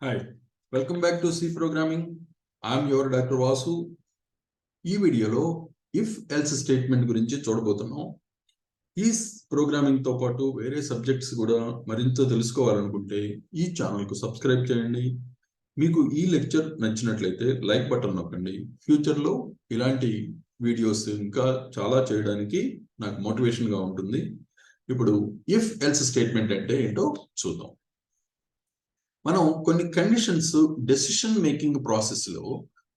Hi, welcome back to C Programming. I'm your Dr. Vasu. ఈ వీడియోలో if else statement గురించి చూడబోతున్నాం. ఈ ప్రోగ్రామింగ్ తో పాటు వేరే సబ్జెక్ట్స్ కూడా మరింత తెలుసుకోవాలనుకుంటే ఈ ఛానల్ కు సబ్స్క్రైబ్ చేయండి. మీకు ఈ లెక్చర్ నచ్చినట్లయితే లైక్ బటన్ నొక్కండి. ఫ్యూచర్ లో ఇలాంటి వీడియోస్ ఇంకా చాలా చేయడానికి నాకు మోటివేషన్ గా ఉంటుంది. ఇప్పుడు ఇఫ్ ఎల్స్ స్టేట్మెంట్ అంటే ఏంటో చూద్దాం. మనం కొన్ని కండిషన్స్ డెసిషన్ మేకింగ్ ప్రాసెస్ లో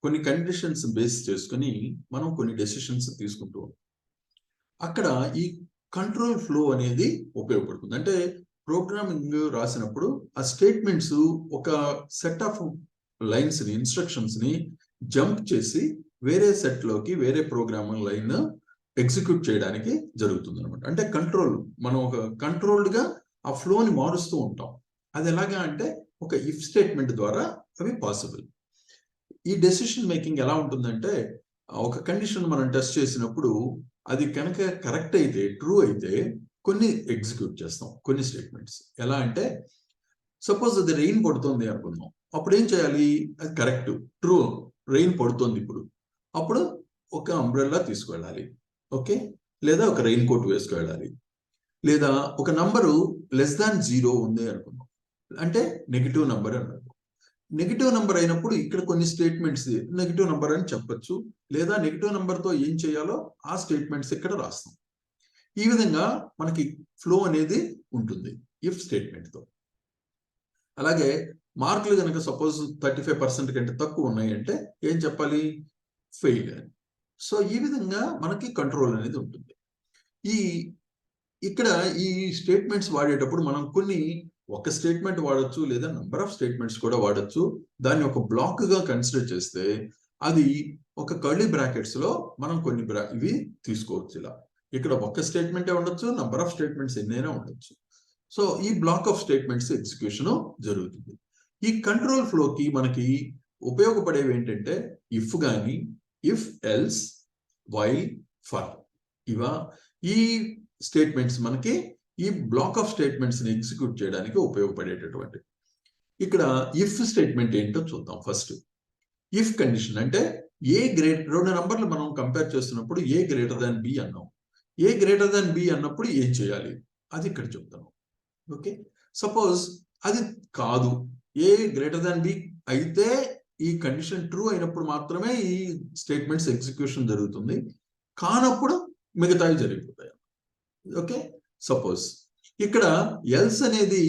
కొన్ని కండిషన్స్ బేస్ చేసుకుని మనం కొన్ని డెసిషన్స్ తీసుకుంటూ ఉంటాం. అక్కడ ఈ కంట్రోల్ ఫ్లో అనేది ఉపయోగపడుతుంది. అంటే ప్రోగ్రామింగ్ రాసినప్పుడు ఆ స్టేట్మెంట్స్ ఒక సెట్ ఆఫ్ లైన్స్ ని ఇన్స్ట్రక్షన్స్ ని జంప్ చేసి వేరే సెట్ లోకి వేరే ప్రోగ్రామింగ్ లైన్ ఎగ్జిక్యూట్ చేయడానికి జరుగుతుంది అనమాట. అంటే కంట్రోల్ మనం ఒక కంట్రోల్డ్ గా ఆ ఫ్లోని మారుస్తూ ఉంటాం. అది ఎలాగా అంటే ఒక ఇఫ్ స్టేట్మెంట్ ద్వారా అవి పాసిబుల్. ఈ డెసిషన్ మేకింగ్ ఎలా ఉంటుందంటే ఒక కండిషన్ మనం టెస్ట్ చేసినప్పుడు అది కనుక కరెక్ట్ అయితే ట్రూ అయితే కొన్ని ఎగ్జిక్యూట్ చేస్తాం కొన్ని స్టేట్మెంట్స్. ఎలా అంటే సపోజ్ అది రెయిన్ పడుతుంది అనుకుందాం, అప్పుడు ఏం చేయాలి? అది కరెక్ట్ ట్రూ, రెయిన్ పడుతుంది ఇప్పుడు, అప్పుడు ఒక అంబ్రెల్లా తీసుకువెళ్ళాలి, ఓకే, లేదా ఒక రెయిన్ కోట్ వేసుకువెళ్ళాలి, లేదా ఒక నంబరు లెస్ దాన్ 0 ఉంది అనుకుందాం, అంటే నెగిటివ్ నంబర్ అన్నారు. నెగిటివ్ నంబర్ అయినప్పుడు ఇక్కడ కొన్ని స్టేట్మెంట్స్ నెగిటివ్ నంబర్ అని చెప్పొచ్చు, లేదా నెగిటివ్ నంబర్తో ఏం చేయాలో ఆ స్టేట్మెంట్స్ ఇక్కడ రాస్తాం. ఈ విధంగా మనకి ఫ్లో అనేది ఉంటుంది ఇఫ్ స్టేట్మెంట్తో. అలాగే మార్కులు కనుక సపోజ్ 35% కంటే తక్కువ ఉన్నాయి అంటే ఏం చెప్పాలి? ఫెయిల్ అని. సో ఈ విధంగా మనకి కంట్రోల్ అనేది ఉంటుంది. ఇక్కడ ఈ స్టేట్మెంట్స్ వాడేటప్పుడు మనం కొన్ని ఒక స్టేట్మెంట్ వాడచ్చు, లేదా నంబర్ ఆఫ్ స్టేట్మెంట్స్ కూడా వాడచ్చు. దాన్ని ఒక బ్లాక్ గా కన్సిడర్ చేస్తే అది ఒక కర్లీ బ్రాకెట్స్ లో మనం కొన్ని ఇవి తీసుకోవచ్చు. ఇలా ఇక్కడ ఒక స్టేట్మెంటే ఉండొచ్చు, నంబర్ ఆఫ్ స్టేట్మెంట్స్ ఎన్నైనా ఉండొచ్చు. సో ఈ బ్లాక్ ఆఫ్ స్టేట్మెంట్స్ ఎగ్జిక్యూషన్ జరుగుతుంది. ఈ కంట్రోల్ ఫ్లోకి మనకి ఉపయోగపడేవి ఏంటంటే ఇఫ్ కానీ, ఇఫ్ ఎల్స్, వైల్, ఫర్. ఈ స్టేట్మెంట్స్ మనకి ఈ బ్లాక్ ఆఫ్ స్టేట్మెంట్స్ ని ఎగ్జిక్యూట్ చేయడానికి ఉపయోగపడేటటువంటి. ఇక్కడ ఇఫ్ స్టేట్మెంట్ ఏంటో చూద్దాం. ఫస్ట్ ఇఫ్ కండిషన్ అంటే రెండు నంబర్లు మనం కంపేర్ చేస్తున్నప్పుడు ఏ గ్రేటర్ దాన్ బి అన్నాం. ఏ గ్రేటర్ దాన్ బి అన్నప్పుడు ఏం చేయాలి అది ఇక్కడ చెప్తాను. ఓకే, సపోజ్ అది కాదు, ఏ గ్రేటర్ దాన్ బి అయితే ఈ కండిషన్ ట్రూ అయినప్పుడు మాత్రమే ఈ స్టేట్మెంట్స్ ఎగ్జిక్యూషన్ జరుగుతుంది, కానప్పుడు మిగతావి జరిగిపోతాయి. ఓకే, సపోజ్ ఇక్కడ ఎల్స్ అనేది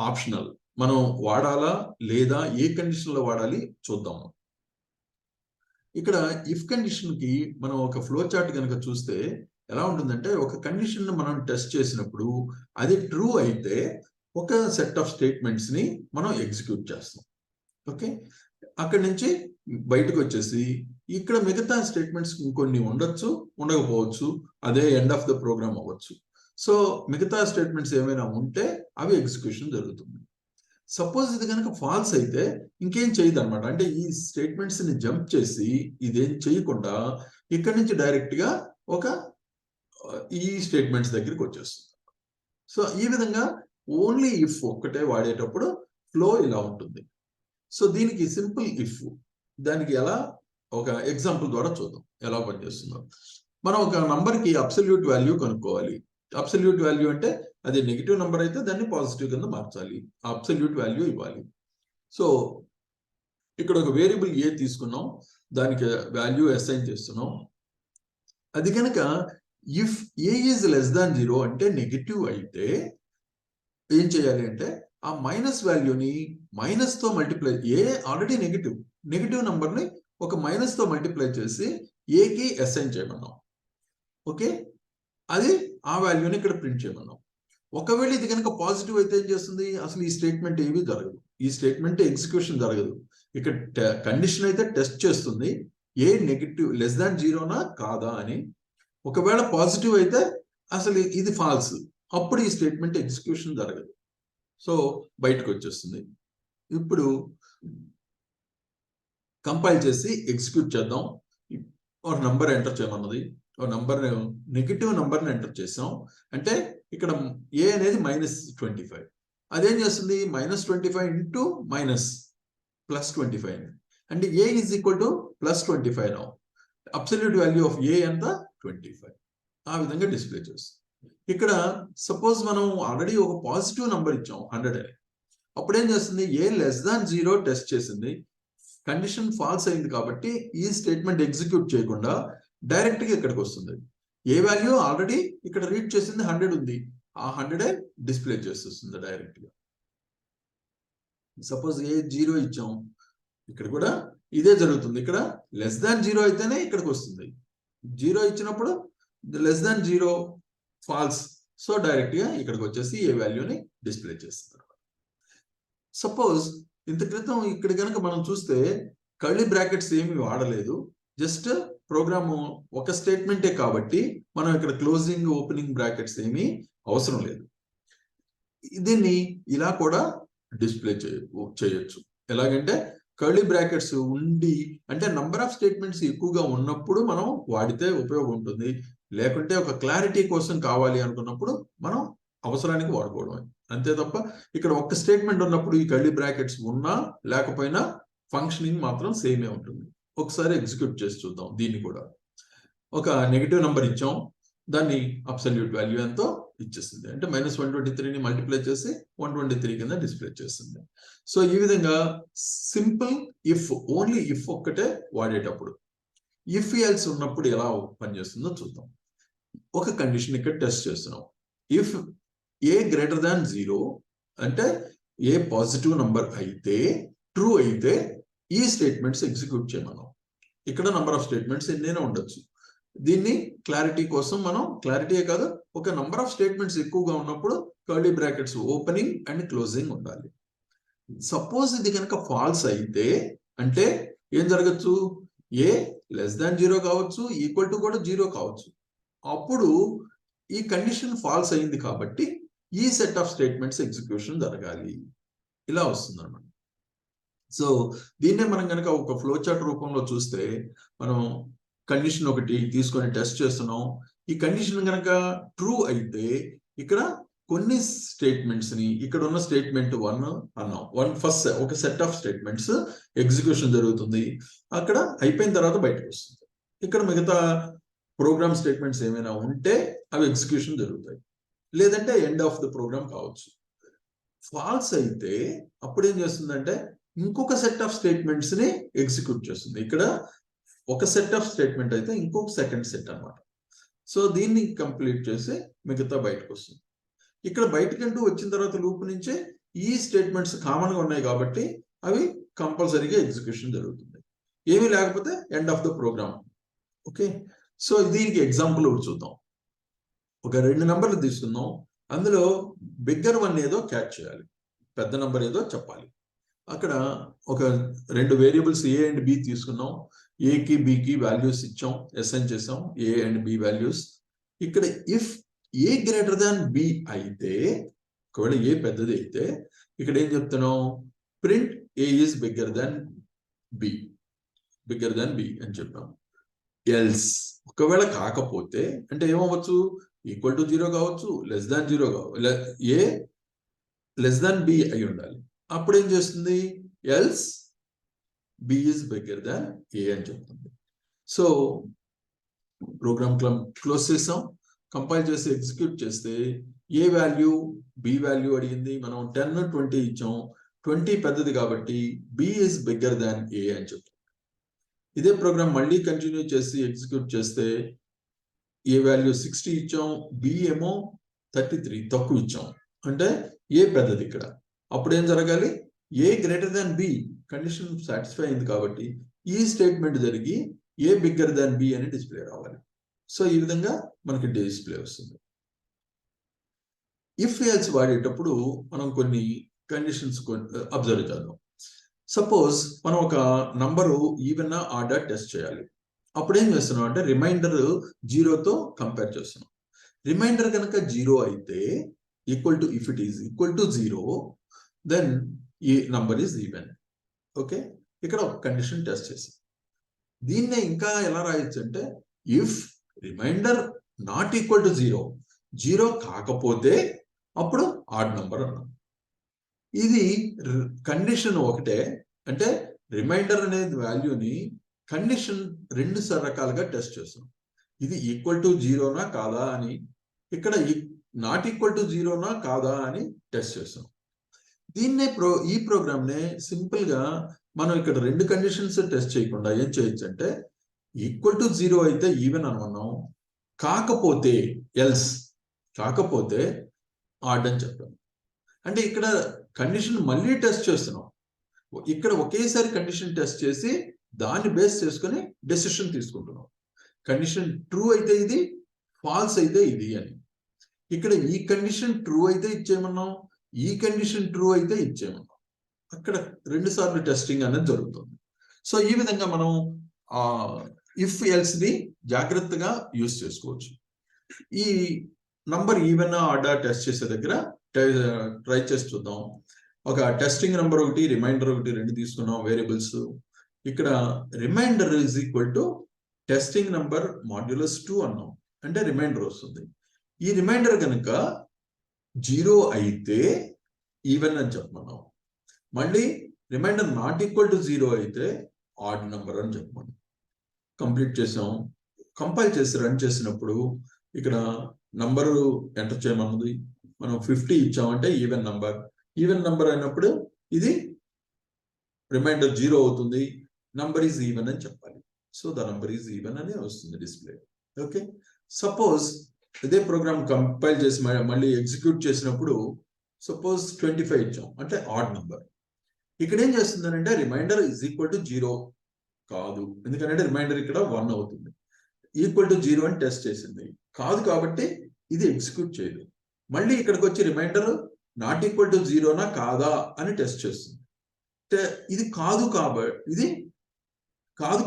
ఆప్షనల్, మనం వాడాలా లేదా ఏ కండిషన్ లో వాడాలి చూద్దాము. ఇక్కడ ఇఫ్ కండిషన్ కి మనం ఒక ఫ్లో చార్ట్ కనుక చూస్తే ఎలా ఉంటుందంటే ఒక కండిషన్ మనం టెస్ట్ చేసినప్పుడు అది ట్రూ అయితే ఒక సెట్ ఆఫ్ స్టేట్మెంట్స్ ని మనం ఎగ్జిక్యూట్ చేస్తాం. ఓకే, అక్కడి నుంచి బయటకు వచ్చేసి ఇక్కడ మిగతా స్టేట్మెంట్స్ ఇంకొన్ని ఉండొచ్చు, ఉండకపోవచ్చు, అదే ఎండ్ ఆఫ్ ద ప్రోగ్రామ్ అవ్వచ్చు. సో మిగతా స్టేట్మెంట్స్ ఏమైనా ఉంటే అవి ఎగ్జిక్యూషన్ జరుగుతుంది. సపోజ్ ఇది కనుక ఫాల్స్ అయితే ఇంకేం చేయదు అనమాట. అంటే ఈ స్టేట్మెంట్స్ ని జంప్ చేసి ఇదేం చేయకుండా ఇక్కడి నుంచి డైరెక్ట్ గా ఒక ఈ స్టేట్మెంట్స్ దగ్గరికి వచ్చేస్తుంది. సో ఈ విధంగా ఓన్లీ ఇఫ్ ఒక్కటే వాడేటప్పుడు ఫ్లో ఇలా ఉంటుంది. సో దీనికి సింపుల్ ఇఫ్, దానికి ఎలా ఒక ఎగ్జాంపుల్ ద్వారా చూద్దాం ఎలా పనిచేస్తుందో. మనం ఒక నంబర్కి అబ్సల్యూట్ వాల్యూ కనుక్కోవాలి. అబ్సల్యూట్ వాల్యూ అంటే అది నెగిటివ్ నెంబర్ అయితే దాన్ని పాజిటివ్ కింద మార్చాలి, అబ్సల్యూట్ వాల్యూ ఇవ్వాలి. సో ఇక్కడ ఒక వేరియబుల్ ఏ తీసుకున్నాం, దానికి వాల్యూ అసైన్ చేస్తున్నాం. అది కనుక if A is less than 0 అంటే నెగిటివ్ అయితే ఏం చేయాలి అంటే ఆ మైనస్ వాల్యూని మైనస్ తో మల్టిప్లై, ఏ ఆల్రెడీ నెగిటివ్ నంబర్ని ఒక మైనస్ తో మల్టిప్లై చేసి ఏకి అసైన్ చేయమన్నాం. ఓకే, అది ఆ వాల్యూని ఇక్కడ ప్రింట్ చేయమన్నాం. ఒకవేళ ఇది కనుక పాజిటివ్ అయితే ఏం చేస్తుంది? అసలు ఈ స్టేట్మెంట్ ఏమీ జరగదు, ఈ స్టేట్మెంట్ ఎగ్జిక్యూషన్ జరగదు. ఇక్కడ కండిషన్ అయితే టెస్ట్ చేస్తుంది ఏ నెగిటివ్ లెస్ దాన్ 0నా కాదా అని. ఒకవేళ పాజిటివ్ అయితే అసలు ఇది ఫాల్స్, అప్పుడు ఈ స్టేట్మెంట్ ఎగ్జిక్యూషన్ జరగదు. సో బయటకు వచ్చేస్తుంది. ఇప్పుడు కంపైల్ చేసి ఎగ్జిక్యూట్ చేద్దాం. ఒక నంబర్ ఎంటర్ చేయమన్నది, ఒక నంబర్ నెగిటివ్ నంబర్ని ఎంటర్ చేసాం. అంటే ఇక్కడ ఏ అనేది -25. అదేం చేస్తుంది? -25 ఇంటూ మైనస్ ప్లస్ 25 అంటే A is equal to plus 25 now. Absolute value of A ఎంత 25. ఆ విధంగా డిస్ప్లే చేస్తుంది. ఇక్కడ సపోజ్ మనం ఆల్రెడీ ఒక పాజిటివ్ నంబర్ ఇచ్చాం 100 అని. అప్పుడు ఏం చేస్తుంది, ఏ లెస్ దాన్ 0 టెస్ట్ చేసింది, కండిషన్ ఫాల్స్ అయింది కాబట్టి ఈ స్టేట్మెంట్ ఎగ్జిక్యూట్ చేయకుండా డైరెక్ట్ గా ఇక్కడికి వస్తుంది. ఏ వాల్యూ ఆల్రెడీ ఇక్కడ రీడ్ చేసింది 100 ఉంది, ఆ 100 డిస్ప్లే చేస్తుంది డైరెక్ట్ గా. సపోజ్ ఏ 0 ఇచ్చాం, ఇక్కడ కూడా ఇదే జరుగుతుంది. ఇక్కడ లెస్ దాన్ 0 అయితేనే ఇక్కడికి వస్తుంది. 0 ఇచ్చినప్పుడు less than 0 falls, so direct గా ఇక్కడికి వచ్చేసి ఏ వాల్యూని డిస్ప్లే చేస్తుంది. సపోజ్ ఇంత క్రితం ఇక్కడ కనుక మనం చూస్తే కర్లీ బ్రాకెట్స్ ఏమి వాడలేదు, జస్ట్ ప్రోగ్రాము ఒక స్టేట్మెంటే కాబట్టి మనం ఇక్కడ క్లోజింగ్ ఓపెనింగ్ బ్రాకెట్స్ ఏమీ అవసరం లేదు. దీన్ని ఇలా కూడా డిస్ప్లే చేయొచ్చు. ఎలాగంటే కర్లీ బ్రాకెట్స్ ఉండి, అంటే నంబర్ ఆఫ్ స్టేట్మెంట్స్ ఎక్కువగా ఉన్నప్పుడు మనం వాడితే ఉపయోగం ఉంటుంది, లేకుంటే ఒక క్లారిటీ కోసం కావాలి అనుకున్నప్పుడు మనం అవసరానికి వాడుకోవడం అంతే తప్ప ఇక్కడ ఒక్క స్టేట్మెంట్ ఉన్నప్పుడు ఈ కర్లీ బ్రాకెట్స్ ఉన్నా లేకపోయినా ఫంక్షనింగ్ మాత్రం సేమే ఉంటుంది. ఒకసారి ఎగ్జిక్యూట్ చేసి చూద్దాం. దీన్ని కూడా ఒక నెగటివ్ నెంబర్ ఇచ్చాం, దాన్ని అబ్సల్యూట్ వాల్యూ ఎంతో ఇచ్చేస్తుంది, అంటే -123ని మల్టిప్లై చేసి 123 కింద డిస్ప్లే చేస్తుంది. సో ఈ విధంగా సింపుల్ ఇఫ్, ఓన్లీ ఇఫ్ ఒక్కటే వాడేటప్పుడు. ఇఫ్ ఎల్స్ ఉన్నప్పుడు ఎలా పనిచేస్తుందో చూద్దాం. ఒక కండిషన్ ఇక్కడ టెస్ట్ చేస్తున్నాం. ఇఫ్ ఏ గ్రేటర్ దాన్ 0 అంటే ఏ పాజిటివ్ నంబర్ అయితే, ట్రూ అయితే ఈ స్టేట్మెంట్స్ ఎగ్జిక్యూట్ చేయమన్నాం. ఇక్కడ నంబర్ ఆఫ్ స్టేట్మెంట్స్ ఎన్నైనా ఉండొచ్చు. దీన్ని క్లారిటీ కోసం మనం, క్లారిటీయే కాదు, ఒక నంబర్ ఆఫ్ స్టేట్మెంట్స్ ఎక్కువగా ఉన్నప్పుడు curly brackets opening and closing ఉండాలి. సపోజ్ ఇది కనుక ఫాల్స్ అయితే అంటే ఏం జరగచ్చు, ఏ లెస్ దాన్ 0 కావచ్చు, ఈక్వల్ టు కూడా 0 కావచ్చు. అప్పుడు ఈ కండిషన్ ఫాల్స్ అయింది కాబట్టి ఈ సెట్ ఆఫ్ స్టేట్మెంట్స్ ఎగ్జిక్యూషన్ జరగాలి. ఇలా వస్తుంది అన్నమాట. సో దీన్నే మనం కనుక ఒక ఫ్లో చార్ట్ రూపంలో చూస్తే, మనం కండిషన్ ఒకటి తీసుకొని టెస్ట్ చేస్తున్నాం. ఈ కండిషన్ కనుక ట్రూ అయితే ఇక్కడ కొన్ని స్టేట్మెంట్స్ ని, ఇక్కడ ఉన్న స్టేట్మెంట్ 1 అన్నాం, ఫస్ట్ ఒక సెట్ ఆఫ్ స్టేట్మెంట్స్ ఎగ్జిక్యూషన్ జరుగుతుంది. అక్కడ అయిపోయిన తర్వాత బయటకు వస్తుంది. ఇక్కడ మిగతా ప్రోగ్రామ్ స్టేట్మెంట్స్ ఏమైనా ఉంటే అవి ఎగ్జిక్యూషన్ జరుగుతాయి, లేదంటే ఎండ్ ఆఫ్ ద ప్రోగ్రామ్ కావచ్చు. ఫాల్స్ అయితే అప్పుడు ఏం చేస్తుందంటే ఇంకొక సెట్ ఆఫ్ స్టేట్మెంట్స్ ని ఎగ్జిక్యూట్ చేస్తుంది. ఇక్కడ ఒక సెట్ ఆఫ్ స్టేట్మెంట్ అయితే ఇంకొక సెకండ్ సెట్ అన్నమాట. సో దీన్ని కంప్లీట్ చేసి మిగతా బయటకు వస్తుంది. ఇక్కడ బయటకంటూ వచ్చిన తర్వాత లూప్ నుంచే ఈ స్టేట్మెంట్స్ కామన్ గా ఉన్నాయి కాబట్టి అవి కంపల్సరీగా ఎగ్జిక్యూషన్ జరుగుతుంది. ఏమీ లేకపోతే end of the program. Okay, so దీనికి ఎగ్జాంపుల్ ఒకటి చూద్దాం. ఒక 2 నంబర్లు తీసుకుందాం, అందులో బిగ్గర్ వన్ ఏదో క్యాచ్ చేయాలి, పెద్ద నంబర్ ఏదో చెప్పాలి. అక్కడ ఒక 2 వేరియబుల్స్ ఏ అండ్ బి తీసుకున్నాం. ఏకి బికి వాల్యూస్ ఇచ్చాం, అసైన్ చేసాం ఏ అండ్ బి వాల్యూస్. ఇక్కడ if A greater than B అయితే, ఒకవేళ ఏ పెద్దది అయితే ఇక్కడ ఏం చెప్తున్నాం, print A is bigger than B, bigger than B అని చెప్పాం. ఎల్స్ ఒకవేళ కాకపోతే అంటే ఏమవచ్చు, ఈక్వల్ టు 0 కావచ్చు, లెస్ దాన్ 0 కావచ్చు, ఏ లెస్ దాన్ బి అయి ఉండాలి. అప్పుడు ఏం చేస్తుంది, else B is bigger than A అని చెప్తుంది. సో ప్రోగ్రామ్ క్లోజ్ చేసాం, కంపైల్ చేసి ఎగ్జిక్యూట్ చేస్తే ఏ వాల్యూ బి వాల్యూ అడిగింది, మనం 10 20 ఇచ్చాం, 20 పెద్దది కాబట్టి B is bigger than A అని చెప్తుంది. ఇదే ప్రోగ్రామ్ మళ్ళీ కంటిన్యూ చేసి ఎగ్జిక్యూట్ చేస్తే ఏ వాల్యూ 60 ఇచ్చాం, బి ఏమో 33 తక్కువ ఇచ్చాం, అంటే ఏ పెద్దది ఇక్కడ. అప్పుడు ఏం జరగాలి, A greater than B condition satisfy అయింది కాబట్టి ఈ స్టేట్మెంట్ జరిగి ఏ బిగ్గర్ దాన్ బి అని డిస్ప్లే రావాలి. సో ఈ విధంగా మనకి డిస్ప్లే వస్తుంది. ఇఫ్ ఎల్స్ వాడేటప్పుడు మనం కొన్ని కండిషన్స్ అబ్జర్వ్ చేద్దాం. సపోజ్ మనం ఒక నంబరు ఈవెన్ ఆర్డర్ టెస్ట్ చేయాలి. అప్పుడు ఏం చేస్తున్నాం అంటే రిమైండర్ 0తో కంపేర్ చేస్తున్నాం. రిమైండర్ కనుక 0 అయితే equal to, if it is equal to 0 then ఈ నంబర్ ఈజ్ ఈవెన్. ఓకే, ఇక్కడ ఒక కండిషన్ టెస్ట్ చేసాం. దీన్నే ఇంకా ఎలా రాయొచ్చు అంటే if reminder not equal to 0 కాకపోతే అప్పుడు ఆడ్ నంబర్ అన్నాం. ఇది కండిషన్ ఒకటే, అంటే రిమైండర్ అనేది వాల్యూని కండిషన్ 2 రకాలుగా టెస్ట్ చేస్తాం. ఇది ఈక్వల్ టు జీరోనా కాదా అని, ఇక్కడ నాట్ ఈక్వల్ టు జీరోనా కాదా అని టెస్ట్ చేస్తాం. దీన్నే ఈ ప్రోగ్రామ్ నే సింపుల్ గా మనం ఇక్కడ 2 కండిషన్స్ టెస్ట్ చేయకుండా ఏం చేయొచ్చు అంటే, ఈక్వల్ టు జీరో అయితే ఈవెన్ అనుకున్నాం, కాకపోతే ఎల్స్, కాకపోతే ఆడ్ అని చెప్పాం. అంటే ఇక్కడ కండిషన్ మళ్ళీ టెస్ట్ చేస్తున్నాం. ఇక్కడ ఒకేసారి కండిషన్ టెస్ట్ చేసి దాన్ని బేస్ చేసుకొని డెసిషన్ తీసుకుంటున్నాం. కండిషన్ ట్రూ అయితే ఇది, ఫాల్స్ అయితే ఇది అని. ఇక్కడ ఈ కండిషన్ ట్రూ అయితే ఇచ్చేయమన్నాం, ఈ కండిషన్ ట్రూ అయితే ఇచ్చేయమన్నాం. అక్కడ 2 సార్లు టెస్టింగ్ అనేది జరుగుతుంది. సో ఈ విధంగా మనం ఇఫ్ ఎల్స్ ని జాగ్రత్తగా యూజ్ చేసుకోవచ్చు. ఈ నంబర్ ఈవెన్ ఆర్డర్ టెస్ట్ చేసే దగ్గర ట్రై చేసి చూద్దాం. ఒక టెస్టింగ్ నెంబర్ ఒకటి, రిమైండర్ ఒకటి, 2 తీసుకున్నాం వేరియబుల్స్. ఇక్కడ reminder is equal to testing number modulus 2 అన్నాం, అంటే రిమైండర్ వస్తుంది. ఈ రిమైండర్ కనుక 0 అయితే ఈవెన్ అని చెప్పమన్నాం. మళ్ళీ రిమైండర్ నాట్ ఈక్వల్ టు 0 అయితే ఆడ్ నెంబర్ అని చెప్పమన్నాం. కంప్లీట్ చేసాం. కంపైల్ చేసి రన్ చేసినప్పుడు ఇక్కడ నంబరు ఎంటర్ చేయమన్నది. మనం 50 ఇచ్చామంటే ఈవెన్ నంబర్. ఈవెన్ నంబర్ అయినప్పుడు ఇది రిమైండర్ 0 అవుతుంది, నంబర్ ఈజ్ ఈవెన్ అని చెప్పాలి. So the number is even అని వస్తుంది డిస్ప్లే. ఓకే, సపోజ్ ఇదే ప్రోగ్రామ్ కంపైల్ చేసి మళ్ళీ ఎగ్జిక్యూట్ చేసినప్పుడు సపోజ్ 25 ఇచ్చాం, అంటే ఆడ్ నంబర్. ఇక్కడ ఏం చేస్తుందంటే రిమైండర్ ఈజ్ ఈక్వల్ టు 0 కాదు, ఎందుకంటే రిమైండర్ ఇక్కడ 1 అవుతుంది. ఈక్వల్ టు 0 అని టెస్ట్ చేసింది కాదు, కాబట్టి ఇది ఎగ్జిక్యూట్ చేయదు. మళ్ళీ ఇక్కడికి వచ్చి రిమైండర్ నాట్ ఈక్వల్ టు 0నా కాదా అని టెస్ట్ చేస్తుంది. ఇది కాదు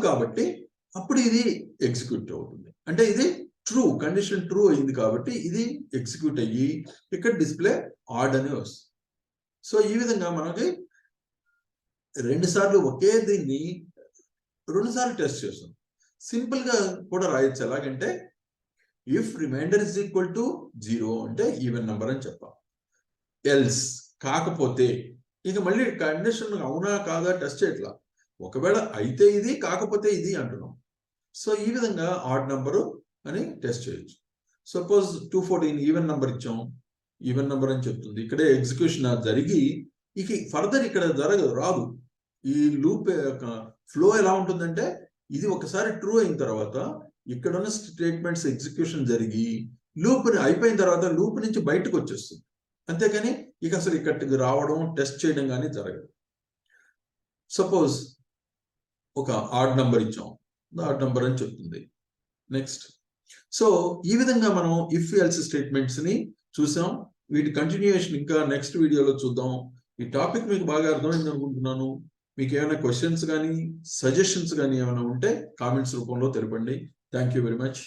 కాబట్టి అప్పుడు ఇది ఎగ్జిక్యూట్ అవుతుంది. అంటే ఇది ట్రూ, కండిషన్ ట్రూ అయింది కాబట్టి ఇది ఎగ్జిక్యూట్ అయ్యి ఇక్కడ డిస్ప్లే ఆడ్ అని వస్తుంది. సో ఈ విధంగా మనకి 2 సార్లు ఒకే దీన్ని 2 సార్లు టెస్ట్ చేస్తాం. సింపుల్ గా కూడా రాయొచ్చు. ఎలాగంటే if remainder is equal to 0 అంటే ఈవెన్ నెంబర్ అని చెప్పాం. ఎల్స్ కాకపోతే, ఇక మళ్ళీ కండిషన్ అవునా కాదా టెస్ట్ చేయట్లా, ఒకవేళ అయితే ఇది కాకపోతే ఇది అంటున్నాం. సో ఈ విధంగా ఆడ్ నెంబరు అని టెస్ట్ చేయొచ్చు. సపోజ్ 214 ఈవెన్ నెంబర్ ఇచ్చాం, ఈవెన్ నెంబర్ అని చెప్తుంది. ఇక్కడే ఎగ్జిక్యూషన్ జరిగి ఇక ఫర్దర్ ఇక్కడ రాదు. ఈ లూప్ ఫ్లో ఎలా ఉంటుందంటే, ఇది ఒకసారి ట్రూ అయిన తర్వాత ఇక్కడ ఉన్న స్టేట్మెంట్స్ ఎగ్జిక్యూషన్ జరిగి లూప్ అయిపోయిన తర్వాత లూప్ నుంచి బయటకు వచ్చేస్తుంది. అంతేకాని ఇక అసలు ఇక్కడికి రావడం టెస్ట్ చేయడం కానీ జరగదు. సపోజ్ ఒక ఆడ్ నెంబర్ ఇచ్చాం, ఆడ్ నెంబర్ అని చెప్తుంది. నెక్స్ట్, సో ఈ విధంగా మనం ఇఫ్ ఎల్స్ స్టేట్మెంట్స్ ని చూసాం. వీటి కంటిన్యూయేషన్ ఇంకా నెక్స్ట్ వీడియోలో చూద్దాం. ఈ టాపిక్ మీకు బాగా అర్థమైంది అనుకుంటున్నాను. మీకు ఏమైనా క్వశ్చన్స్ కానీ సజెషన్స్ కానీ ఏమైనా ఉంటే కామెంట్స్ రూపంలో తెలపండి. Thank you very much.